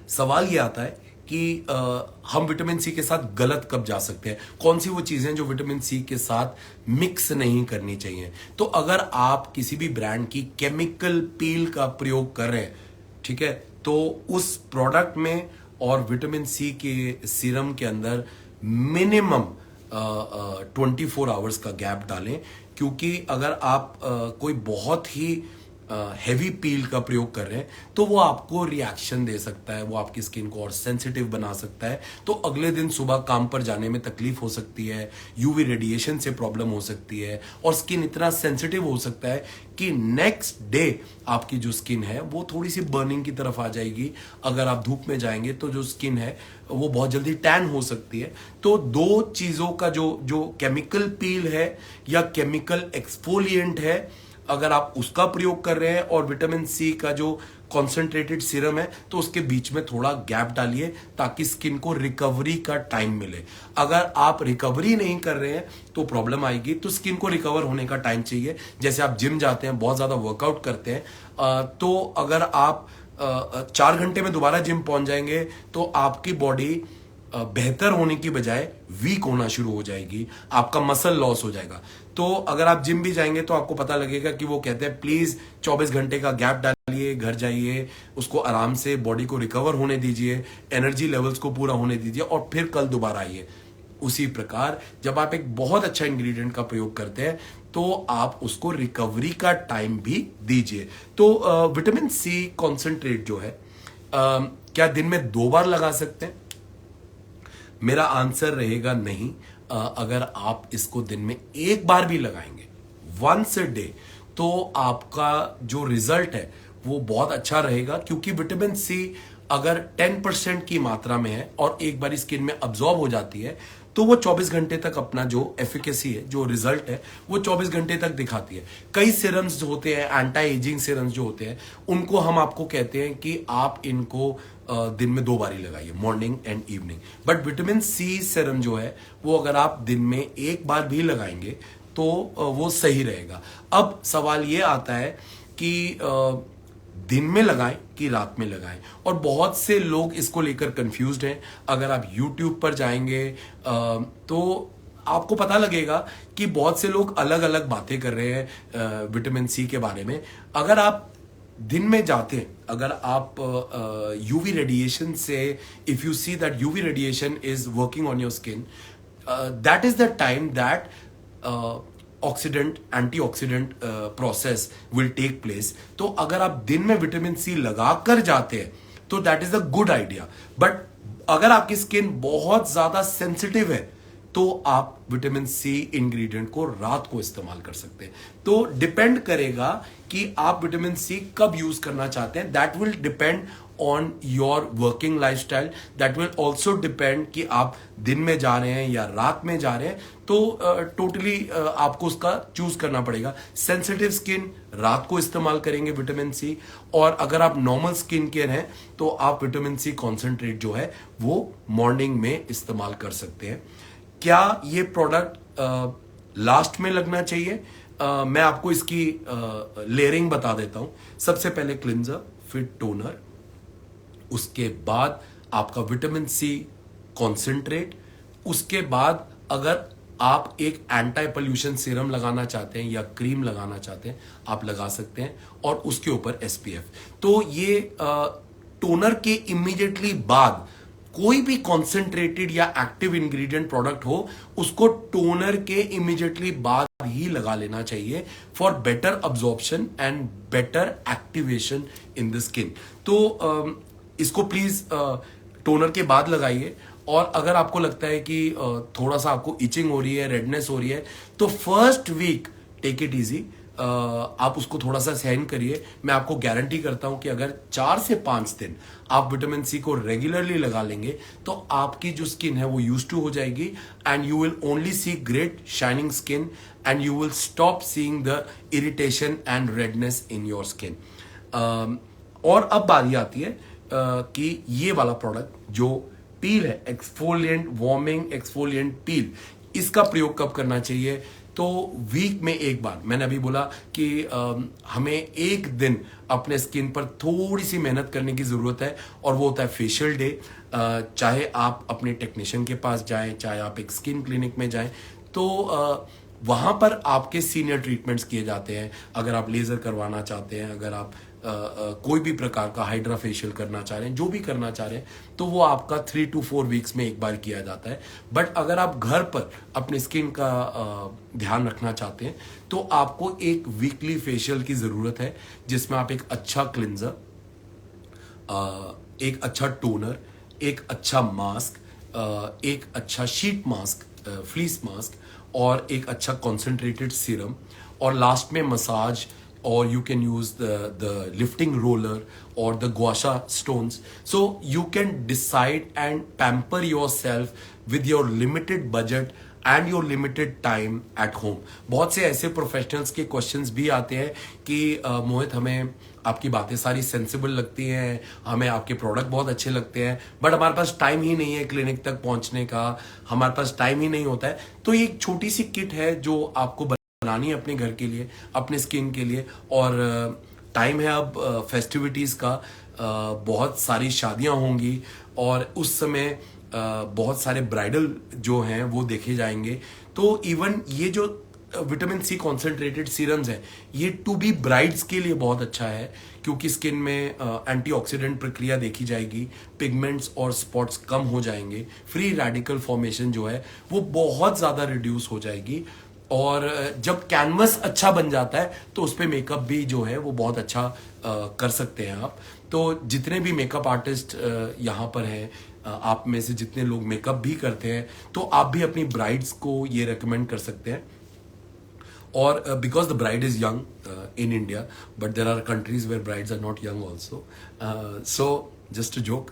सवाल ये आता है कि हम विटामिन सी के साथ गलत कब जा सकते हैं, कौन सी वो चीजें जो विटामिन सी के साथ मिक्स नहीं करनी चाहिए। तो अगर आप किसी भी ब्रांड की केमिकल पील का प्रयोग कर रहे हैं, ठीक है, तो उस प्रोडक्ट में और विटामिन सी के सीरम के अंदर मिनिमम 24 आवर्स का गैप डालें। क्योंकि अगर आप कोई बहुत ही हैवी पील का प्रयोग कर रहे हैं तो वो आपको रिएक्शन दे सकता है, वो आपकी स्किन को और सेंसिटिव बना सकता है। तो अगले दिन सुबह काम पर जाने में तकलीफ हो सकती है, यूवी रेडिएशन से प्रॉब्लम हो सकती है, और स्किन इतना सेंसिटिव हो सकता है कि नेक्स्ट डे आपकी जो स्किन है वो थोड़ी सी बर्निंग की तरफ आ जाएगी। अगर आप धूप में जाएंगे तो जो स्किन है वो बहुत जल्दी टैन हो सकती है। तो 2 चीजों का जो केमिकल पील है या केमिकल एक्सफोलिएंट है, अगर आप उसका प्रयोग कर रहे हैं और विटामिन सी का जो कॉन्सेंट्रेटेड सीरम है, तो उसके बीच में थोड़ा गैप डालिए ताकि स्किन को रिकवरी का टाइम मिले। अगर आप रिकवरी नहीं कर रहे हैं तो प्रॉब्लम आएगी। तो स्किन को रिकवर होने का टाइम चाहिए। जैसे आप जिम जाते हैं, बहुत ज्यादा वर्कआउट करते हैं, तो अगर आप 4 घंटे में दोबारा जिम पहुंच जाएंगे तो आपकी बॉडी बेहतर होने की बजाय वीक होना शुरू हो जाएगी, आपका मसल लॉस हो जाएगा। तो अगर आप जिम भी जाएंगे तो आपको पता लगेगा कि वो कहते हैं प्लीज 24 घंटे का गैप डालिए, घर जाइए, उसको आराम से बॉडी को रिकवर होने दीजिए, एनर्जी लेवल्स को पूरा होने दीजिए और फिर कल दोबारा आइए। उसी प्रकार जब आप एक बहुत अच्छा इंग्रेडिएंट का प्रयोग करते हैं तो आप उसको रिकवरी का टाइम भी दीजिए। तो विटामिन सी कॉन्सेंट्रेट जो है क्या दिन में 2 बार लगा सकते हैं? मेरा आंसर रहेगा नहीं। अगर आप इसको दिन में 1 बार भी लगाएंगे, वंस अ डे, तो आपका जो रिजल्ट है वो बहुत अच्छा रहेगा, क्योंकि विटामिन सी अगर 10% की मात्रा में है और एक बार स्किन में अब्जॉर्ब हो जाती है तो वो 24 घंटे तक अपना जो एफिकेसी है, जो रिजल्ट है, वो 24 घंटे तक दिखाती है। कई सीरम्स जो होते हैं, एंटी एजिंग सीरम्स जो होते हैं, उनको हम आपको कहते हैं कि आप इनको दिन में 2 बार ही लगाइए, morning and evening. But vitamin C serum जो है वो अगर आप दिन में 1 बार भी लगाएंगे तो वो सही रहेगा। अब सवाल ये आता है कि दिन में लगाएं कि रात में लगाएं, और बहुत से लोग इसको लेकर कंफ्यूज्ड हैं। अगर आप YouTube पर जाएंगे तो आपको पता लगेगा कि बहुत से लोग अलग अलग बातें कर रहे हैं विटामिन सी के बारे में। अगर आप दिन में जाते हैं, अगर आप यूवी रेडिएशन से, if you see that UV radiation is working on your skin, that is the time that oxidant, antioxidant process will take place. तो अगर आप दिन में विटामिन सी लगाकर जाते हैं तो that is a good idea. But अगर आपकी स्किन बहुत ज्यादा सेंसिटिव है तो आप विटामिन सी इंग्रेडिएंट को रात को इस्तेमाल कर सकते हैं। तो डिपेंड करेगा कि आप विटामिन सी कब यूज करना चाहते हैं। That will depend on your working lifestyle. That will also depend कि आप दिन में जा रहे हैं या रात में जा रहे हैं। तो टोटली आपको उसका चूज करना पड़ेगा। सेंसिटिव स्किन रात को इस्तेमाल करेंगे विटामिन सी, और अगर आप नॉर्मल स्किन केयर हैं तो आप विटामिन सी कॉन्सेंट्रेट जो है वो मॉर्निंग में इस्तेमाल कर सकते हैं। क्या ये प्रोडक्ट लास्ट में लगना चाहिए? मैं आपको इसकी लेयरिंग बता देता हूं। सबसे पहले क्लिंजर, फिर टोनर, उसके बाद आपका विटामिन सी कॉन्सेंट्रेट, उसके बाद अगर आप एक एंटी पोल्यूशन सीरम लगाना चाहते हैं या क्रीम लगाना चाहते हैं आप लगा सकते हैं, और उसके ऊपर एसपीएफ। तो ये टोनर के इमीडिएटली बाद कोई भी कॉन्सेंट्रेटेड या एक्टिव इंग्रेडिएंट प्रोडक्ट हो, उसको टोनर के इमीडिएटली बाद ही लगा लेना चाहिए for better absorption and better activation in the skin. तो इसको प्लीज टोनर के बाद लगाइए। और अगर आपको लगता है कि थोड़ा सा आपको इचिंग हो रही है, रेडनेस हो रही है, तो first week take it easy, आप उसको थोड़ा सा सहन करिए। मैं आपको गारंटी करता हूं कि अगर 4 से 5 दिन आप विटामिन सी को रेगुलरली लगा लेंगे तो आपकी जो स्किन है वो यूज टू हो जाएगी, and you will only see great shining skin, and you will stop seeing the irritation and redness in your skin. और अब बारी आती है कि ये वाला प्रोडक्ट जो पील है, एक्सफोलिएंट वार्मिंग एक्सफोलिएंट पील, इसका प्रयोग कब करना चाहिए? तो वीक में 1 बार। मैंने अभी बोला कि हमें एक दिन अपने स्किन पर थोड़ी सी मेहनत करने की जरूरत है, और वो होता है फेशियल डे। चाहे आप अपने टेक्नीशियन के पास जाएं, चाहे आप एक स्किन क्लिनिक में जाएं, तो वहां पर आपके सीनियर ट्रीटमेंट्स किए जाते हैं। अगर आप लेजर करवाना चाहते हैं, अगर आप कोई भी प्रकार का हाइड्रा फेशियल करना चाह रहे हैं, जो भी करना चाह रहे हैं, तो वो आपका 3 to 4 वीक्स में 1 बार किया जाता है। बट अगर आप घर पर अपनी स्किन का ध्यान रखना चाहते हैं तो आपको एक वीकली फेशियल की जरूरत है, जिसमें आप एक अच्छा क्लिंजर, एक अच्छा टोनर, एक अच्छा मास्क, एक अच्छा शीट मास्क, फ्लीस मास्क, और एक अच्छा कॉन्सेंट्रेटेड सीरम, और लास्ट में massage, or you can use the lifting roller or the gua sha stones. So you can decide and pamper yourself with your limited budget and your limited time at home. बहुत से ऐसे professionals के questions भी आते हैं कि मोहित, हमें आपकी बातें सारी सेंसिबल लगती हैं, हमें आपके प्रोडक्ट बहुत अच्छे लगते हैं, बट हमारे पास टाइम ही नहीं है क्लिनिक तक पहुंचने का, हमारे पास टाइम ही नहीं होता है। तो ये एक छोटी सी किट है जो आपको बनानी है अपने घर के लिए, अपने स्किन के लिए। और टाइम है अब फेस्टिविटीज का, बहुत सारी शादियां होंगी और उस समय बहुत सारे ब्राइडल जो हैं वो देखे जाएंगे। तो इवन ये जो विटामिन सी कॉन्सेंट्रेटेड सीरम्स है, ये टू बी ब्राइड्स के लिए बहुत अच्छा है, क्योंकि स्किन में एंटीऑक्सीडेंट प्रक्रिया देखी जाएगी, पिगमेंट्स और स्पॉट्स कम हो जाएंगे, फ्री रेडिकल फॉर्मेशन जो है वो बहुत ज़्यादा रिड्यूस हो जाएगी, और जब कैनवस अच्छा बन जाता है तो उस पर मेकअप भी जो है वो बहुत अच्छा कर सकते हैं आप। तो जितने भी मेकअप आर्टिस्ट यहाँ पर हैं, आप में से जितने लोग मेकअप भी करते हैं, तो आप भी अपनी ब्राइड्स को ये रेकमेंड कर सकते हैं। और because the bride is young in India, but there are countries where brides are not young also. So just a joke.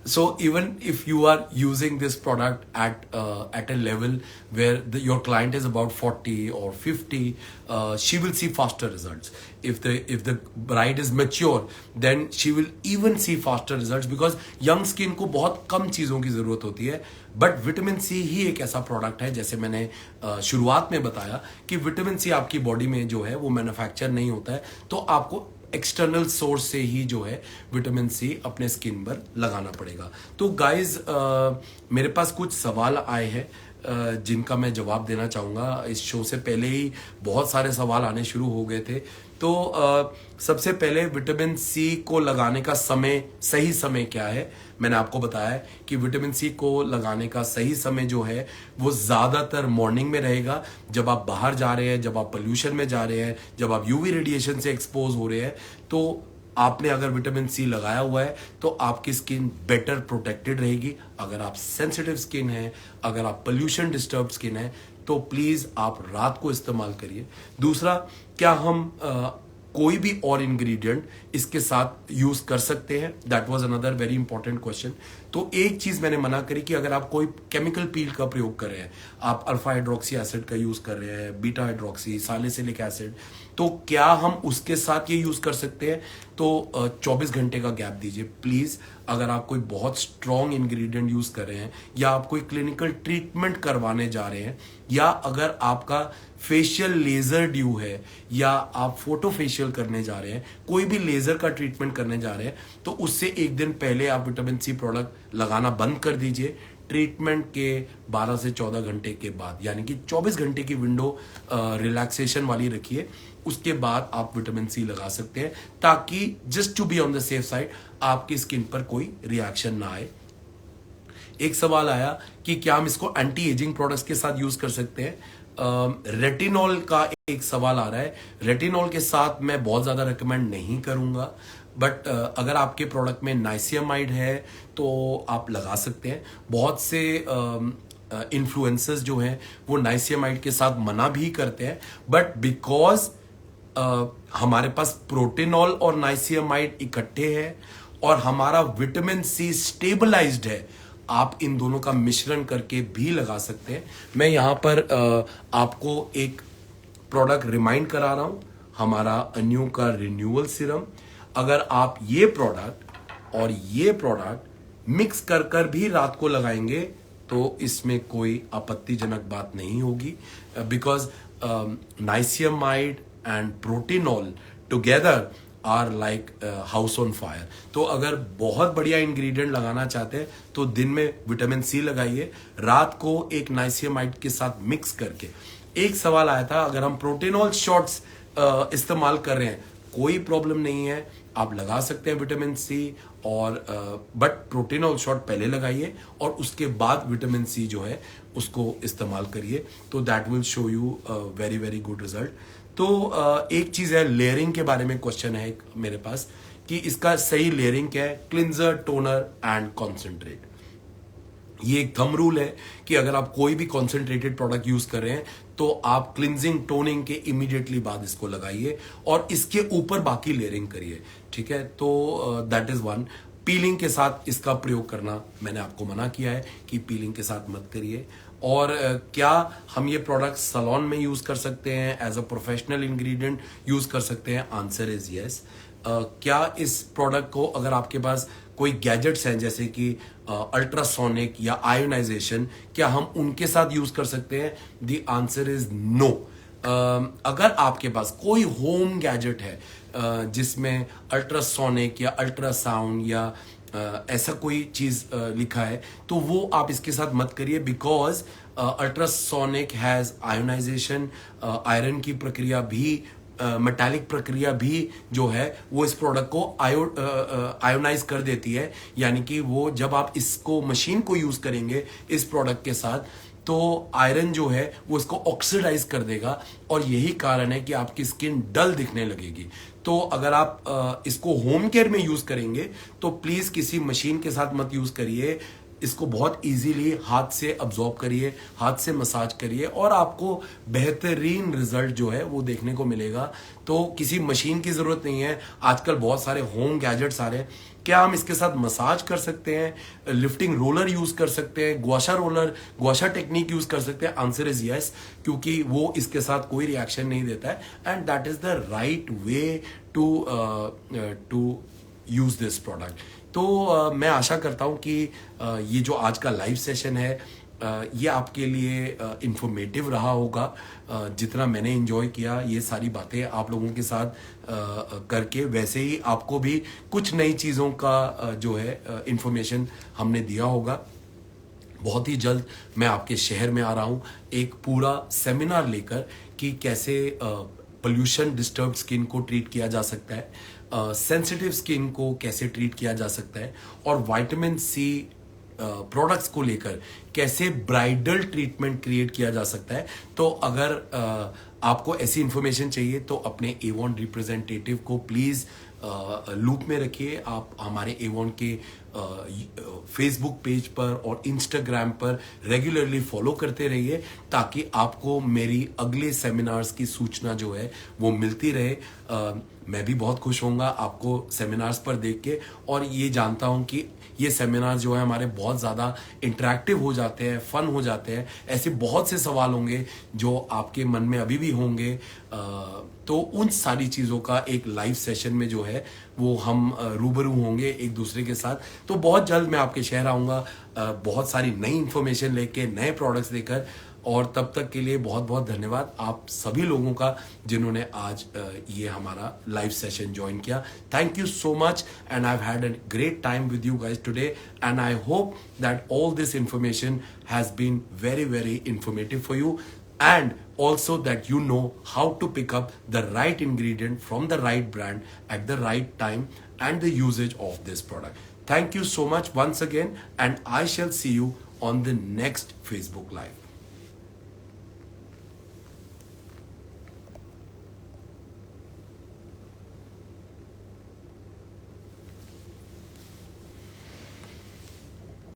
So even if you are using this product at a level where your client is about 40 or 50, she will see faster results. If the bride is mature, then she will even see faster results, because young skin को बहुत कम चीज़ों की ज़रूरत होती है। But vitamin सी ही एक ऐसा product है, जैसे मैंने शुरुआत में बताया कि विटामिन सी आपकी बॉडी में जो है वो मैन्युफैक्चर नहीं होता है, तो आपको एक्सटर्नल सोर्स से ही जो है विटामिन सी अपने स्किन पर लगाना पड़ेगा। तो गाइज मेरे पास कुछ सवाल आए हैं जिनका मैं जवाब देना चाहूँगा। इस शो से पहले ही बहुत सारे सवाल आने शुरू हो गए थे। तो सबसे पहले विटामिन सी को लगाने का सही समय क्या है? मैंने आपको बताया है कि विटामिन सी को लगाने का सही समय जो है वो ज़्यादातर मॉर्निंग में रहेगा, जब आप बाहर जा रहे हैं, जब आप पोल्यूशन में जा रहे हैं, जब आप यूवी रेडिएशन से एक्सपोज हो रहे हैं। तो आपने अगर विटामिन सी लगाया हुआ है तो आपकी स्किन बेटर प्रोटेक्टेड रहेगी। अगर आप सेंसिटिव स्किन है, अगर आप पोल्यूशन डिस्टर्ब स्किन है, तो प्लीज आप रात को इस्तेमाल करिए। दूसरा, क्या हम कोई भी और इंग्रेडिएंट इसके साथ यूज कर सकते हैं? That was another very important question. तो एक चीज मैंने मना करी कि अगर आप कोई केमिकल पील का प्रयोग कर रहे हैं, आप अल्फा हाइड्रोक्सी एसिड का यूज कर रहे हैं, बीटा हाइड्रोक्सी, सैलिसिलिक एसिड, तो क्या हम उसके साथ ये यूज कर सकते हैं? तो 24 घंटे का गैप दीजिए प्लीज। अगर आप कोई बहुत स्ट्रॉन्ग इंग्रेडिएंट यूज कर रहे हैं, या आप कोई क्लिनिकल ट्रीटमेंट करवाने जा रहे हैं, या अगर आपका फेशियल लेजर ड्यू है, या आप फोटो फेशियल करने जा रहे हैं, कोई भी लेजर का ट्रीटमेंट करने जा रहे हैं, तो उससे एक दिन पहले आप विटामिन सी प्रोडक्ट लगाना बंद कर दीजिए। ट्रीटमेंट के 12 से 14 घंटे के बाद, यानी कि 24 घंटे की विंडो रिलैक्सेशन वाली रखिए, उसके बाद आप विटामिन सी लगा सकते हैं, ताकि just to be on the safe side आपकी स्किन पर कोई रिएक्शन ना आए। एक सवाल आया कि क्या हम इसको एंटी एजिंग प्रोडक्ट्स के साथ यूज कर सकते हैं? रेटिनॉल का एक सवाल आ रहा है। रेटिनॉल के साथ मैं बहुत ज्यादा रिकमेंड नहीं करूंगा, बट अगर आपके प्रोडक्ट में नाइसियामाइड है तो आप लगा सकते हैं। बहुत से इन्फ्लुएंसर्स जो हैं वो नाइसियामाइड के साथ मना भी करते हैं, बट बिकॉज हमारे पास प्रोटेनॉल और नाइसियामाइड इकट्ठे हैं और हमारा विटामिन सी स्टेबलाइज्ड है, आप इन दोनों का मिश्रण करके भी लगा सकते हैं। मैं यहां पर आपको एक प्रोडक्ट रिमाइंड करा रहा हूं, हमारा अन्यू का रिन्यूअल सीरम। अगर आप ये प्रोडक्ट और ये प्रोडक्ट मिक्स कर कर भी रात को लगाएंगे तो इसमें कोई आपत्तिजनक बात नहीं होगी, because niacinamide and panthenol together are like house on fire. तो अगर बहुत बढ़िया इंग्रेडिएंट लगाना चाहते हैं तो दिन में विटामिन सी लगाइए, रात को एक नाइसियामाइड के साथ मिक्स करके। एक सवाल आया था, अगर हम प्रोटेनॉल शॉट्स इस्तेमाल कर रहे हैं, कोई प्रॉब्लम नहीं है, आप लगा सकते हैं विटामिन सी, और बट प्रोटेनॉल शॉट पहले लगाइए और उसके बाद विटामिन सी जो है उसको इस्तेमाल करिए, तो that will show you very very good result. तो एक चीज है, लेयरिंग के बारे में क्वेश्चन है मेरे पास कि इसका सही लेयरिंग क्या है? Cleanser, toner and concentrate. ये एक थंब रूल है कि अगर आप कोई भी कॉन्सेंट्रेटेड प्रोडक्ट यूज कर रहे हैं तो आप क्लिंजिंग, टोनिंग के इमीडिएटली बाद इसको लगाइए और इसके ऊपर बाकी लेयरिंग करिए, ठीक है? तो दैट इज वन। पीलिंग के साथ इसका प्रयोग करना मैंने आपको मना किया है कि पीलिंग के साथ मत करिए। और क्या हम ये प्रोडक्ट सैलून में यूज कर सकते हैं, as a professional ingredient use कर सकते हैं? Answer is yes. क्या इस प्रोडक्ट को, अगर आपके पास कोई गैजेट्स हैं जैसे कि अल्ट्रासोनिक या आयोनाइजेशन, क्या हम उनके साथ यूज कर सकते हैं? The answer is no. अगर आपके पास कोई होम गैजेट है जिसमें अल्ट्रासोनिक या अल्ट्रासाउंड या ऐसा कोई चीज लिखा है, तो वो आप इसके साथ मत करिए, because ultrasonic has ionisation, iron की प्रक्रिया भी, मेटालिक प्रक्रिया भी जो है वो इस प्रोडक्ट को आयोनाइज कर देती है। यानी कि वो जब आप इसको मशीन को यूज करेंगे इस प्रोडक्ट के साथ, तो आयरन जो है वो इसको ऑक्सीडाइज कर देगा, और यही कारण है कि आपकी स्किन डल दिखने लगेगी। तो अगर आप इसको होम केयर में यूज करेंगे तो प्लीज किसी मशीन के साथ मत यूज करिए। इसको बहुत इजीली हाथ से अब्जॉर्ब करिए, हाथ से मसाज करिए, और आपको बेहतरीन रिजल्ट जो है वो देखने को मिलेगा। तो किसी मशीन की जरूरत नहीं है। आजकल बहुत सारे होम गैजेट्स आ रहे हैं। क्या हम इसके साथ मसाज कर सकते हैं, लिफ्टिंग रोलर यूज कर सकते हैं, गुआशा रोलर, गुआशा टेक्निक यूज कर सकते हैं? आंसर इज यस, क्योंकि वो इसके साथ कोई रिएक्शन नहीं देता है, and that is the right way to use this product. तो मैं आशा करता हूं कि ये जो आज का लाइव सेशन है ये आपके लिए इंफॉर्मेटिव रहा होगा। जितना मैंने एंजॉय किया ये सारी बातें आप लोगों के साथ करके, वैसे ही आपको भी कुछ नई चीज़ों का जो है इंफॉर्मेशन हमने दिया होगा। बहुत ही जल्द मैं आपके शहर में आ रहा हूँ एक पूरा सेमिनार लेकर कि कैसे पोल्यूशन डिस्टर्ब्ड स्किन को ट्रीट किया जा सकता है, सेंसिटिव स्किन को कैसे ट्रीट किया जा सकता है, और विटामिन सी प्रोडक्ट्स को लेकर कैसे ब्राइडल ट्रीटमेंट क्रिएट किया जा सकता है। तो अगर आपको ऐसी इंफॉर्मेशन चाहिए तो अपने एवॉन रिप्रेजेंटेटिव को प्लीज लूप में रखिए। आप हमारे एवॉन के फेसबुक पेज पर और इंस्टाग्राम पर रेगुलरली फॉलो करते रहिए, ताकि आपको मेरी अगले सेमिनार्स की सूचना जो है वो मिलती रहे। मैं भी बहुत खुश होऊंगा आपको सेमिनार्स पर देख के, और ये जानता हूं कि ये सेमिनार जो है हमारे बहुत ज़्यादा इंटरेक्टिव हो जाते हैं, फन हो जाते हैं। ऐसे बहुत से सवाल होंगे जो आपके मन में अभी भी होंगे, तो उन सारी चीज़ों का एक लाइव सेशन में जो है वो हम रूबरू होंगे एक दूसरे के साथ। तो बहुत जल्द मैं आपके शहर आऊँगा बहुत सारी नई इंफॉर्मेशन लेके, नए प्रोडक्ट्स लेकर, और तब तक के लिए बहुत बहुत धन्यवाद आप सभी लोगों का जिन्होंने आज ये हमारा लाइव सेशन ज्वाइन किया। Thank you so much, and I had a great time with you guys today, and I hope that all this information has been very very informative for you, and also that you know how to pick up the right ingredient from the right brand at the right time and the usage of this product. Thank you so much once again, and I shall see you on the next Facebook Live.